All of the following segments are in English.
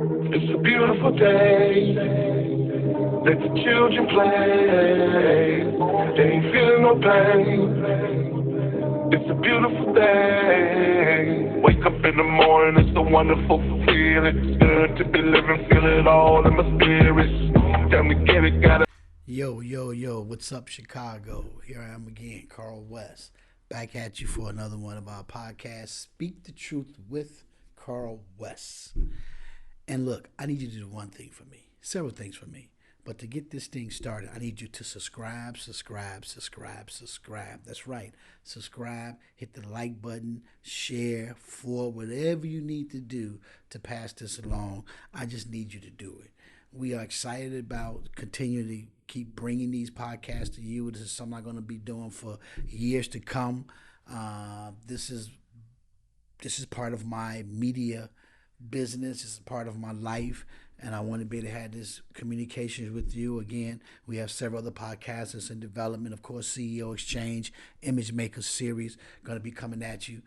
It's a beautiful day. Let the children play. They ain't feeling no pain. It's a beautiful day. Wake up in the morning, it's a wonderful feeling. It's good to be living, feel it all in my spirit. Time to get it, gotta. Yo, what's up, Chicago? Here I am again, Carl West, back at you for another one of our podcasts, Speak the Truth with Carl West. And look, I need you to do one thing for me, several things for me. But to get this thing started, I need you to subscribe. That's right. Subscribe, hit the like button, share, forward, whatever you need to do to pass this along. I just need you to do it. We are excited about continuing to keep bringing these podcasts to you. This is something I'm going to be doing for years to come. This is part of my media business. It's part of my life, and I want to be able to have this communications with you. Again, we have several other podcasts that's in development. Of course, CEO Exchange, Image Maker series, going to be coming at you.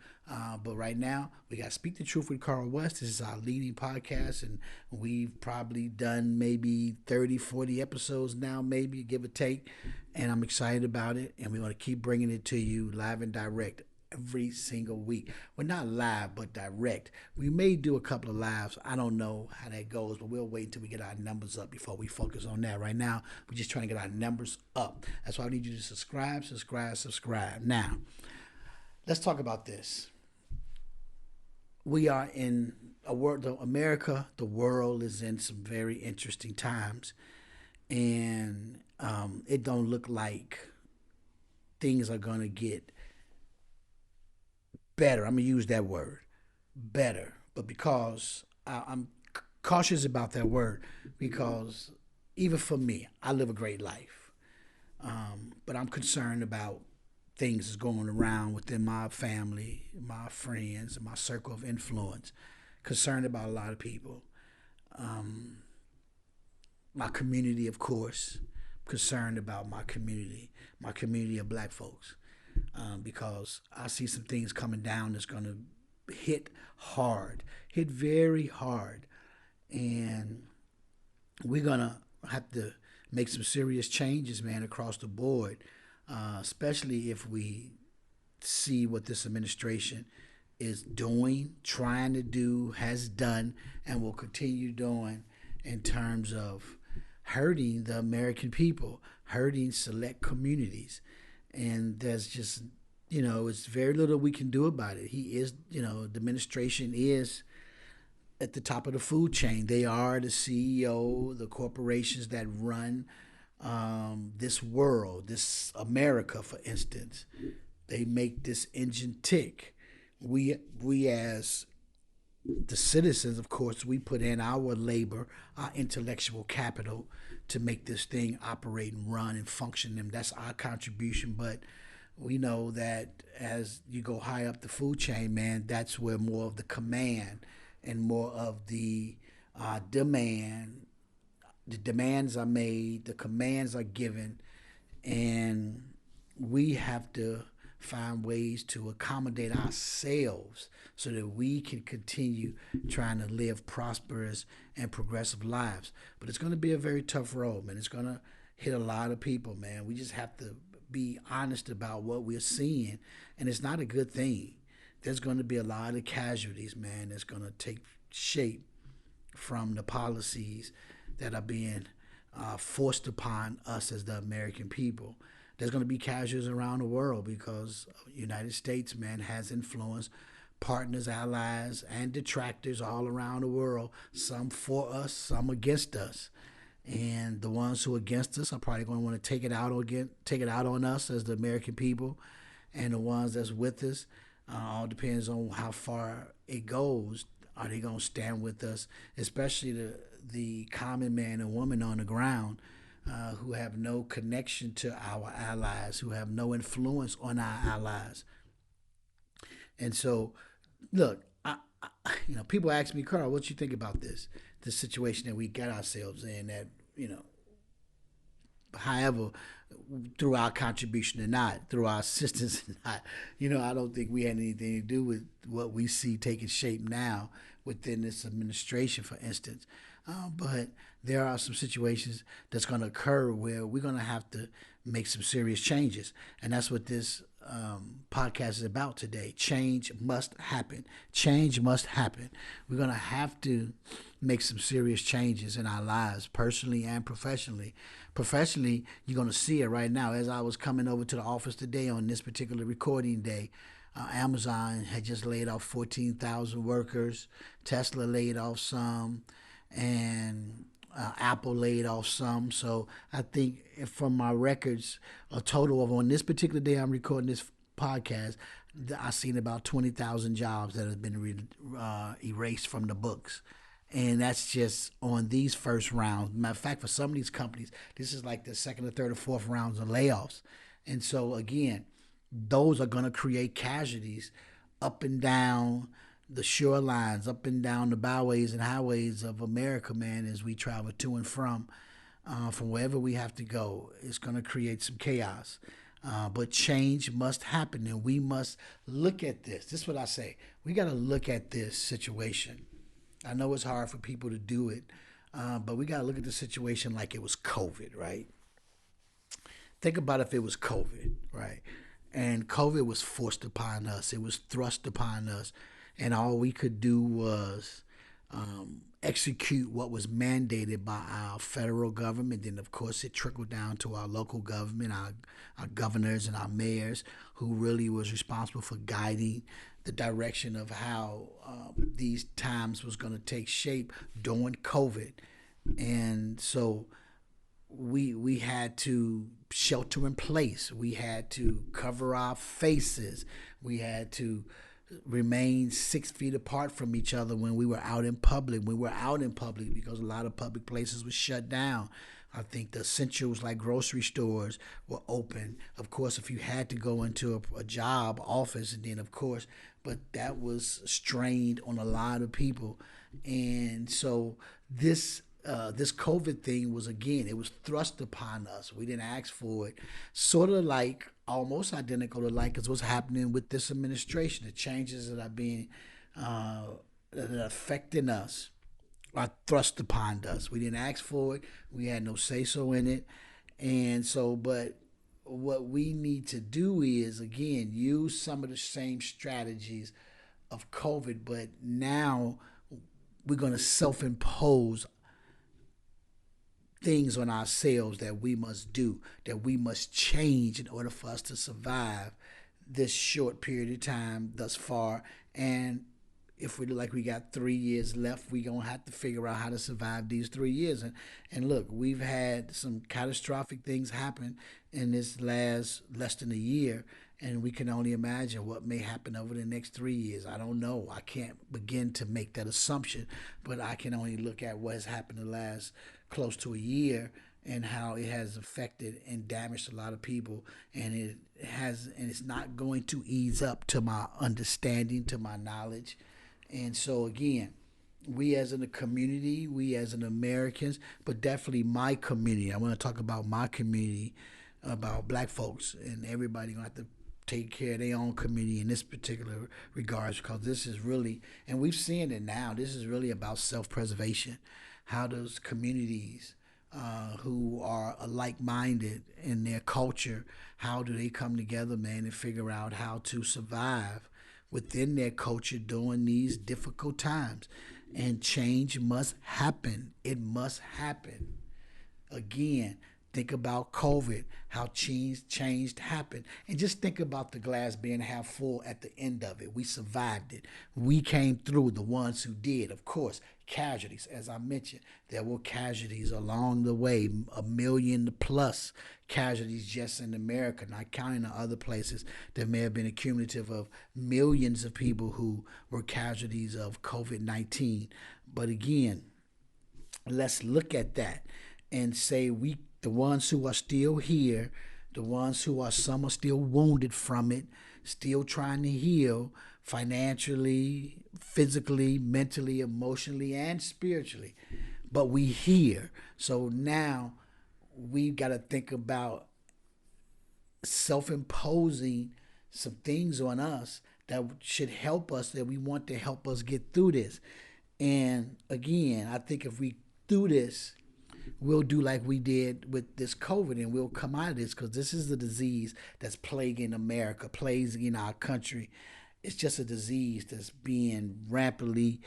But right now, we got Speak the Truth with Carl West. This is our leading podcast, and we've probably done maybe 30, 40 episodes now, maybe, give or take. And I'm excited about it, and we want to keep bringing it to you live and direct every single week. We're not live, but direct. We may do a couple of lives. I don't know how that goes, but we'll wait until we get our numbers up before we focus on that. Right now, we're just trying to get our numbers up. That's why I need you to subscribe. Now, let's talk about this. We are in a world, America, the world is in some very interesting times, and it don't look like things are going to get better. I'm going to use that word, better. But because I'm cautious about that word, because even for me, I live a great life. But I'm concerned about things that's going around within my family, my friends, my circle of influence. Concerned about a lot of people. My community, of course. Concerned about my community of black folks. Because I see some things coming down that's going to hit very hard. And we're going to have to make some serious changes, man, across the board, especially if we see what this administration is doing, trying to do, has done, and will continue doing in terms of hurting the American people, hurting select communities. And there's just, it's very little we can do about it. He is, the administration is at the top of the food chain. They are the CEO, the corporations that run this world, this America, for instance. They make this engine tick. We as the citizens, of course, we put in our labor, our intellectual capital to make this thing operate and run and function. And that's our contribution. But we know that as you go high up the food chain, man, that's where more of the command and more of the demand, the demands are made, the commands are given, and we have to find ways to accommodate ourselves so that we can continue trying to live prosperous and progressive lives. But it's going to be a very tough road, man. It's going to hit a lot of people, man. We just have to be honest about what we're seeing, and it's not a good thing. There's going to be a lot of casualties, man, that's going to take shape from the policies that are being forced upon us as the American people. There's going to be casualties around the world because the United States, man, has influence partners, allies, and detractors all around the world, some for us, some against us. And the ones who are against us are probably going to want to take it out on us as the American people. And the ones that's with us, all depends on how far it goes. Are they going to stand with us, especially the common man and woman on the ground, who have no connection to our allies, who have no influence on our allies. And so, look, people ask me, Carl, what you think about this situation that we got ourselves in, that, however, through our contribution or not, through our assistance or not, I don't think we had anything to do with what we see taking shape now within this administration, for instance. But there are some situations that's going to occur where we're going to have to make some serious changes. And that's what this podcast is about today. Change must happen. Change must happen. We're going to have to make some serious changes in our lives, personally and professionally. Professionally, you're going to see it right now. As I was coming over to the office today on this particular recording day, Amazon had just laid off 14,000 workers. Tesla laid off some, and Apple laid off some. So I think from my records, a total of, on this particular day I'm recording this podcast, I've seen about 20,000 jobs that have been erased from the books. And that's just on these first rounds. Matter of fact, for some of these companies, this is like the second or third or fourth rounds of layoffs. And so again, those are going to create casualties up and down the shorelines, up and down the byways and highways of America, man, as we travel to and from wherever we have to go. It's going to create some chaos. But change must happen, and we must look at this. This is what I say. We got to look at this situation. I know it's hard for people to do it, but we got to look at the situation like it was COVID, right? Think about if it was COVID, right? And COVID was forced upon us. It was thrust upon us. And all we could do was execute what was mandated by our federal government. Then, of course, it trickled down to our local government, our governors and our mayors, who really was responsible for guiding the direction of how these times was going to take shape during COVID. And so we had to shelter in place. We had to cover our faces. We had to remain 6 feet apart from each other when we were out in public. We were out in public because a lot of public places were shut down. I think the essentials like grocery stores were open. Of course, if you had to go into a job, office, and then of course, but that was strained on a lot of people. And so this COVID thing was, again, it was thrust upon us. We didn't ask for it. Sort of like, almost identical to like is what's happening with this administration. The changes that are being that are affecting us are thrust upon us. We didn't ask for it. We had no say-so in it. And so, but what we need to do is, again, use some of the same strategies of COVID, but now we're going to self-impose things on ourselves that we must do, that we must change in order for us to survive this short period of time thus far. And if we like we got 3 years left, we're going to have to figure out how to survive these 3 years. And look, we've had some catastrophic things happen in this less than a year, and we can only imagine what may happen over the next 3 years. I don't know. I can't begin to make that assumption, but I can only look at what has happened the last close to a year and how it has affected and damaged a lot of people, and it's not going to ease up to my understanding, to my knowledge. And so again, we as in a community, we as an Americans, but definitely my community. I want to talk about my community, about black folks, and everybody gonna have to take care of their own community in this particular regards, because this is really, and we've seen it now, this is really about self-preservation. How does communities who are like-minded in their culture, how do they come together, man, and figure out how to survive within their culture during these difficult times? And change must happen. It must happen. Again, think about COVID, how change happened. And just think about the glass being half full at the end of it. We survived it. We came through, the ones who did. Of course, casualties, as I mentioned, there were casualties along the way, 1 million plus casualties just in America, not counting the other places. There may have been a cumulative of millions of people who were casualties of COVID-19. But again, let's look at that and say the ones who are still here, the ones who are, some are still wounded from it, still trying to heal financially, physically, mentally, emotionally, and spiritually. But we here. So now we've got to think about self-imposing some things on us that should help us, that we want to help us get through this. And again, I think if we do this, we'll do like we did with this COVID, and we'll come out of this, because this is the disease that's plaguing America, plaguing our country. It's just a disease that's being rampantly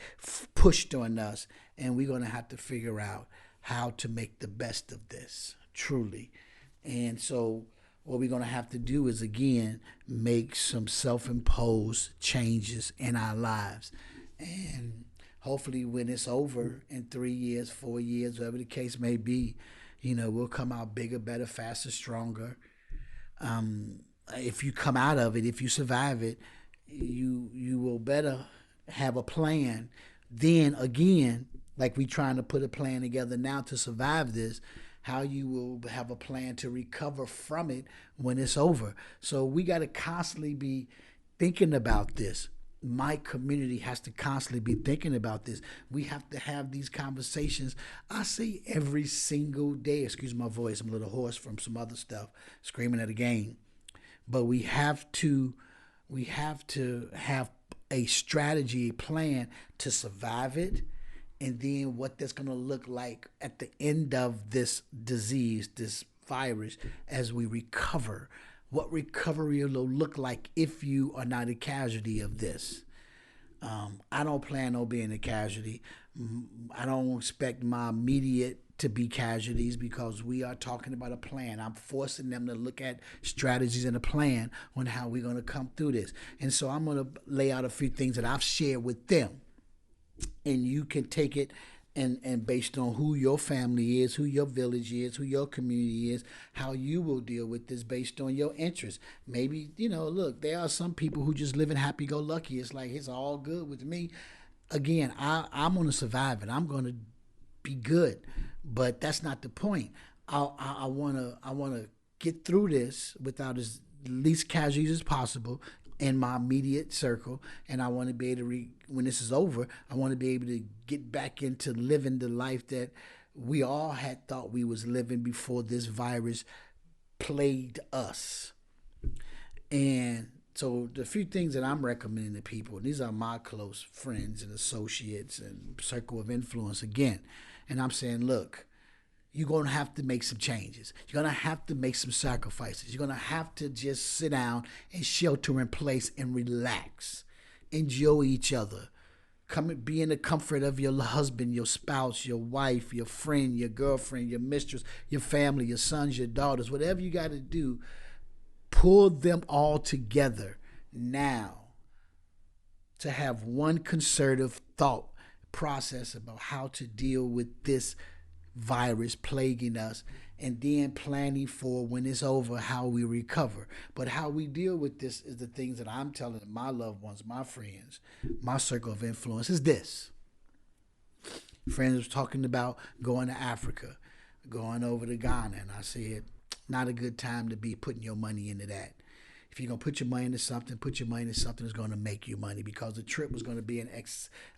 pushed on us, and we're going to have to figure out how to make the best of this, truly. And so, what we're going to have to do is, again, make some self imposed changes in our lives. And hopefully, when it's over in 3 years, 4 years, whatever the case may be, we'll come out bigger, better, faster, stronger. If you come out of it, if you survive it, you will better have a plan. Then again, like we trying to put a plan together now to survive this, how you will have a plan to recover from it when it's over. So we got to constantly be thinking about this. My community has to constantly be thinking about this. We have to have these conversations. I say every single day. Excuse my voice. I'm a little hoarse from some other stuff, screaming at a game. But we have to have a strategy, a plan to survive it, and then what that's going to look like at the end of this disease, this virus, as we recover. What recovery will look like if you are not a casualty of this. I don't plan on being a casualty. I don't expect my immediate to be casualties, because we are talking about a plan. I'm forcing them to look at strategies and a plan on how we're going to come through this. And so I'm going to lay out a few things that I've shared with them. And you can take it and based on who your family is, who your village is, who your community is, how you will deal with this based on your interests. Maybe, look, there are some people who just live in happy-go-lucky. It's like, it's all good with me. Again, I'm going to survive it. I'm going to be good. But that's not the point. I want to get through this without as least casualties as possible in my immediate circle, and I want to be able to, when this is over, I want to be able to get back into living the life that we all had thought we was living before this virus plagued us. And so the few things that I'm recommending to people, these are my close friends and associates and circle of influence again, and I'm saying, look, you're going to have to make some changes. You're going to have to make some sacrifices. You're going to have to just sit down and shelter in place and relax. Enjoy each other. Come and be in the comfort of your husband, your spouse, your wife, your friend, your girlfriend, your mistress, your family, your sons, your daughters. Whatever you got to do, pull them all together now to have one concerted thought process about how to deal with this virus plaguing us, and then planning for when it's over how we recover. But how we deal with this is the things that I'm telling my loved ones, my friends, my circle of influence is this. Friends was talking about going to Africa, going over to Ghana, and I said, not a good time to be putting your money into that. If you're going to put your money into something, put your money into something that's going to make you money, because the trip was going to be an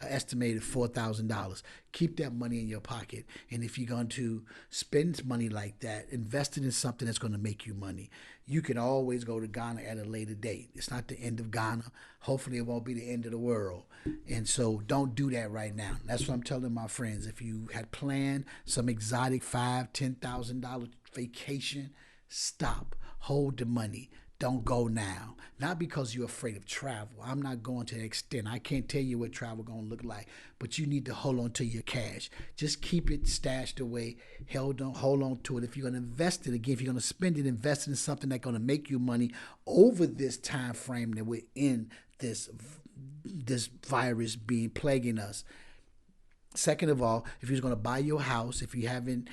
estimated $4,000. Keep that money in your pocket. And if you're going to spend money like that, invest it in something that's going to make you money. You can always go to Ghana at a later date. It's not the end of Ghana. Hopefully it won't be the end of the world. And so don't do that right now. That's what I'm telling my friends. If you had planned some exotic $5,000, $10,000 vacation, stop. Hold the money. Don't go now. Not because you're afraid of travel. I'm not going to the extent. I can't tell you what travel going to look like, but you need to hold on to your cash. Just keep it stashed away. Hold on to it. If you're going to invest it, again, if you're going to spend it, invest it in something that's going to make you money over this time frame that we're in, this virus being plaguing us. Second of all, if you're going to buy your house, if you haven't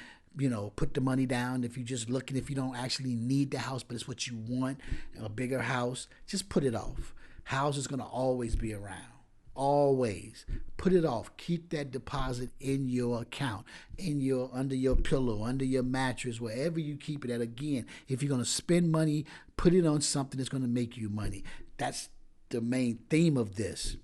put the money down, if you're just looking, if you don't actually need the house, but it's what you want, a bigger house, just put it off. House is going to always be around. Always. Put it off. Keep that deposit in your account, under your pillow, under your mattress, wherever you keep it at. Again, if you're going to spend money, put it on something that's going to make you money. That's the main theme of this.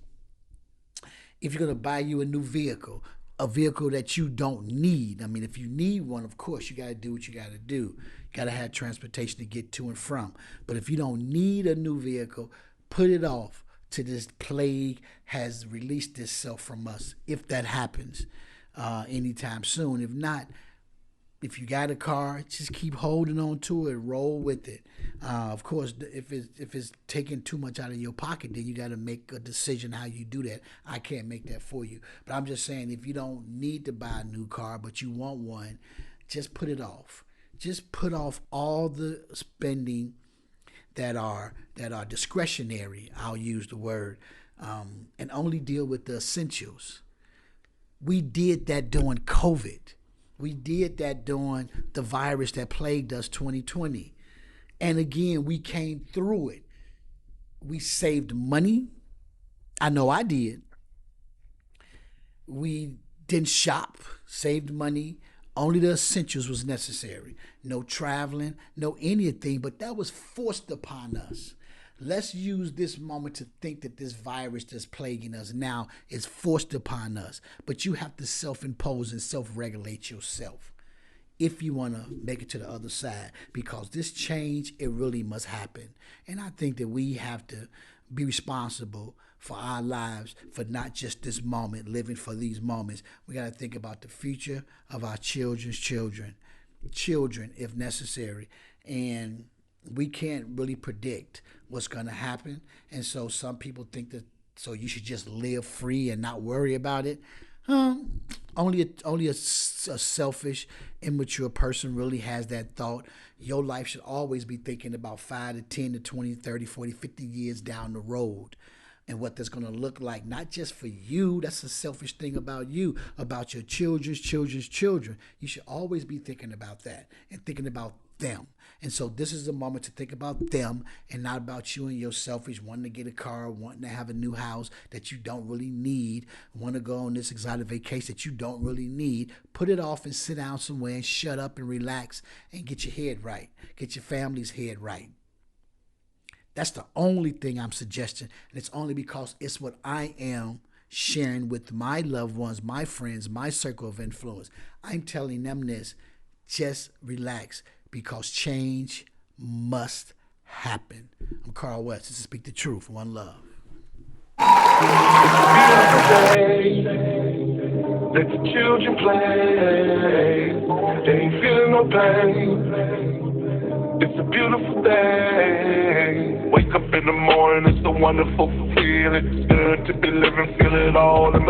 If you're going to buy you a new vehicle, a vehicle that you don't need. I mean, if you need one, of course, you got to do what you got to do. You got to have transportation to get to and from. But if you don't need a new vehicle, put it off till this plague has released itself from us, if that happens anytime soon. If not, if you got a car, just keep holding on to it, roll with it. Of course, if it's taking too much out of your pocket, then you got to make a decision how you do that. I can't make that for you. But I'm just saying, if you don't need to buy a new car, but you want one, just put it off. Just put off all the spending that are discretionary. I'll use the word, and only deal with the essentials. We did that during COVID. We did that during the virus that plagued us 2020. And again, we came through it. We saved money. I know I did. We didn't shop, saved money. Only the essentials was necessary. No traveling, no anything, but that was forced upon us. Let's use this moment to think that this virus that's plaguing us now is forced upon us. But you have to self-impose and self-regulate yourself if you want to make it to the other side, because this change, it really must happen. And I think that we have to be responsible for our lives, for not just this moment, living for these moments. We got to think about the future of our children's children, if necessary. And we can't really predict what's going to happen. And so some people think that so you should just live free and not worry about it. Only a selfish, immature person really has that thought. Your life should always be thinking about 5 to 10 to 20, 30, 40, 50 years down the road, and what that's going to look like, not just for you. That's a selfish thing about you, about your children's children. You should always be thinking about that and thinking about them. And so this is a moment to think about them and not about you and your selfish wanting to get a car, wanting to have a new house that you don't really need, want to go on this exotic vacation that you don't really need. Put it off and sit down somewhere and shut up and relax and get your head right. Get your family's head right. That's the only thing I'm suggesting, and it's only because it's what I am sharing with my loved ones, my friends, my circle of influence. I'm telling them this, just relax, because change must happen. I'm Carl West. This is Speak the Truth. One love. Let the children play. They ain't feeling no pain. It's a beautiful day. Wake up in the morning, it's a wonderful feeling. It's good to be living, feel it all in my